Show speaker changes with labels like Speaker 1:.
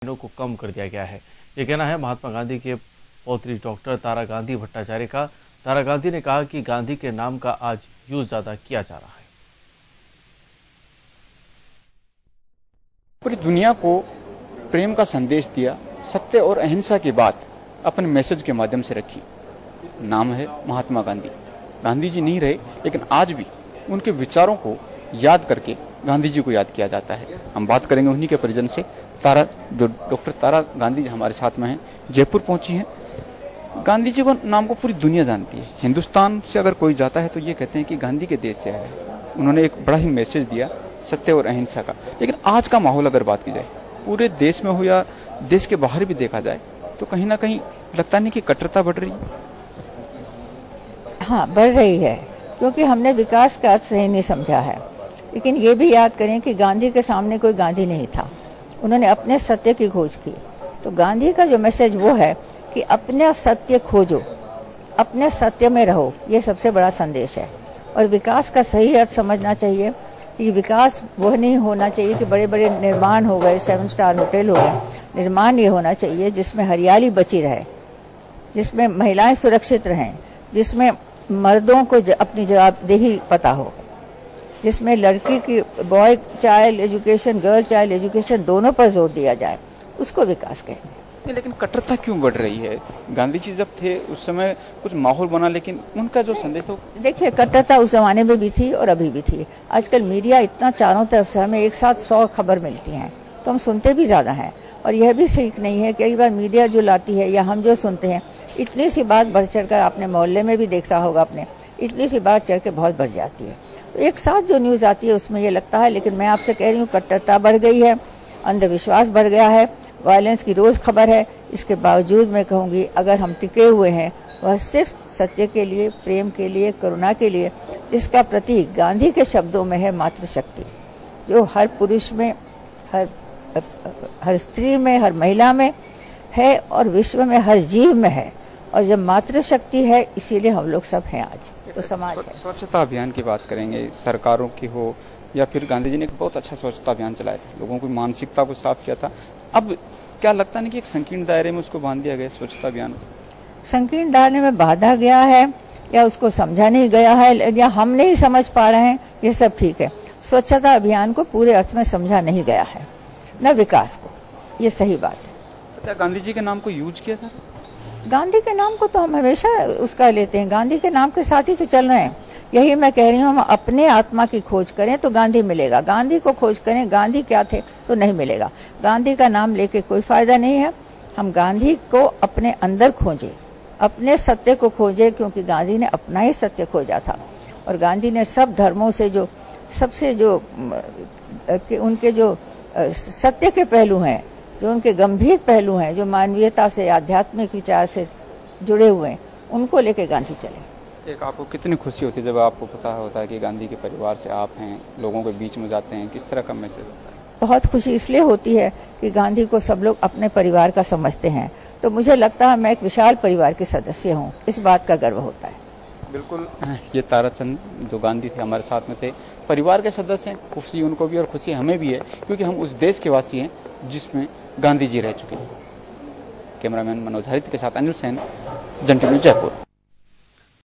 Speaker 1: को कम कर दिया गया है। ये कहना है महात्मा गांधी के पौत्री डॉक्टर तारा गांधी भट्टाचार्य का। तारा गांधी ने कहा कि गांधी के नाम का आज यूज ज्यादा किया जा रहा है।
Speaker 2: पूरी दुनिया को प्रेम का संदेश दिया, सत्य और अहिंसा की बात अपने मैसेज के माध्यम से रखी। नाम है महात्मा गांधी। गांधी जी नहीं रहे, लेकिन आज भी उनके विचारों को याद करके गांधी जी को याद किया जाता है। हम बात करेंगे उन्हीं के परिजन से। जो डॉक्टर तारा गांधी जी हमारे साथ में हैं, जयपुर पहुंची हैं। गांधी जी को नाम को पूरी दुनिया जानती है। हिंदुस्तान से अगर कोई जाता है तो ये कहते हैं कि गांधी के देश से आया है। उन्होंने एक बड़ा ही मैसेज दिया सत्य और अहिंसा का। लेकिन आज का माहौल अगर बात की जाए, पूरे देश में हो या देश के बाहर भी देखा जाए, तो कहीं ना कहीं लगता नहीं कि कट्टरता बढ़ रही है।
Speaker 3: हाँ, बढ़ रही है, क्योंकि हमने विकास का अर्थ सही नहीं समझा है। लेकिन ये भी याद करें कि गांधी के सामने कोई गांधी नहीं था। उन्होंने अपने सत्य की खोज की। तो गांधी का जो मैसेज वो है कि अपना सत्य खोजो, अपने सत्य में रहो, ये सबसे बड़ा संदेश है। और विकास का सही अर्थ समझना चाहिए कि विकास वो नहीं होना चाहिए कि बड़े बड़े निर्माण हो गए, 7 स्टार होटल हो गए। निर्माण ये होना चाहिए जिसमें हरियाली बची रहे, जिसमें महिलाएं सुरक्षित रहें, जिसमें मर्दों को अपनी जवाबदेही पता हो, जिसमें लड़की की boy child education, girl child education दोनों पर जोर दिया जाए, उसको विकास कहेंगे।
Speaker 2: लेकिन कट्टरता क्यों बढ़ रही है? गांधी जी जब थे उस समय कुछ माहौल बना, लेकिन उनका जो संदेश हो,
Speaker 3: देखिए, कट्टरता उस जमाने में भी थी और अभी भी थी। आजकल मीडिया इतना चारों तरफ से, हमें एक साथ 100 खबर मिलती हैं, तो हम सुनते भी ज्यादा हैं। और यह भी ठीक नहीं है, कई बार मीडिया जो लाती है या हम जो सुनते हैं, इतनी सी बात बढ़ चढ़कर, आपने मोहल्ले में भी देखा होगा, आपने इतनी सी बात चढ़ के बहुत बढ़ जाती है। तो एक साथ जो न्यूज आती है उसमें ये लगता है। लेकिन मैं आपसे कह रही हूँ, कट्टरता बढ़ गई है, अंधविश्वास बढ़ गया है, वायलेंस की रोज खबर है। इसके बावजूद मैं कहूंगी, अगर हम टिके हुए हैं वह सिर्फ सत्य के लिए, प्रेम के लिए, करुणा के लिए, जिसका प्रतीक गांधी के शब्दों में है मातृशक्ति, जो हर पुरुष में, हर स्त्री में, हर महिला में है और विश्व में हर जीव में है। और जब मातृशक्ति है, इसीलिए हम लोग सब हैं आज, तो समाज है।
Speaker 2: स्वच्छता अभियान की बात करेंगे, सरकारों की हो या फिर गांधी जी ने एक बहुत अच्छा स्वच्छता अभियान चलाया था, लोगों की मानसिकता को साफ किया था। अब क्या लगता नहीं कि एक संकीर्ण दायरे में उसको बांध दिया गया स्वच्छता अभियान को?
Speaker 3: संकीर्ण दायरे में बांधा गया है या उसको समझा नहीं गया है या हम नहीं समझ पा रहे हैं, ये सब ठीक है। स्वच्छता अभियान को पूरे अर्थ में समझा नहीं गया है, न विकास को, ये सही बात है।
Speaker 2: क्या गांधी जी के नाम को यूज किया था?
Speaker 3: गांधी के नाम को तो हम हमेशा उसका लेते हैं, गांधी के नाम के साथ ही तो चल रहे हैं। यही मैं कह रही हूँ, हम अपने आत्मा की खोज करें तो गांधी मिलेगा। गांधी को खोज करें, गांधी क्या थे, तो नहीं मिलेगा। गांधी का नाम लेके कोई फायदा नहीं है। हम गांधी को अपने अंदर खोजें, अपने सत्य को खोजें, क्योंकि गांधी ने अपना ही सत्य खोजा था। और गांधी ने सब धर्मों से जो सबसे जो उनके जो सत्य के पहलू हैं, जो उनके गंभीर पहलू हैं, जो मानवीयता से, आध्यात्मिक विचार से जुड़े हुए हैं, उनको लेके गांधी चले।
Speaker 2: एक आपको कितनी खुशी होती है जब आपको पता होता है कि गांधी के परिवार से आप हैं, लोगों के बीच में जाते हैं, किस तरह का मैसेज होता है?
Speaker 3: बहुत खुशी इसलिए होती है कि गांधी को सब लोग अपने परिवार का समझते हैं, तो मुझे लगता है मैं एक विशाल परिवार के सदस्य हूँ, इस बात का गर्व होता है।
Speaker 2: बिल्कुल, ये ताराचंद जो गांधी थे हमारे साथ में थे, परिवार के सदस्य हैं। खुशी उनको भी और खुशी हमें भी है, क्योंकि हम उस देश के वासी हैं जिसमें गांधी जी रह चुके हैं। कैमरामैन मनोज हरित के साथ अनिल सेन, जन टीवी जयपुर।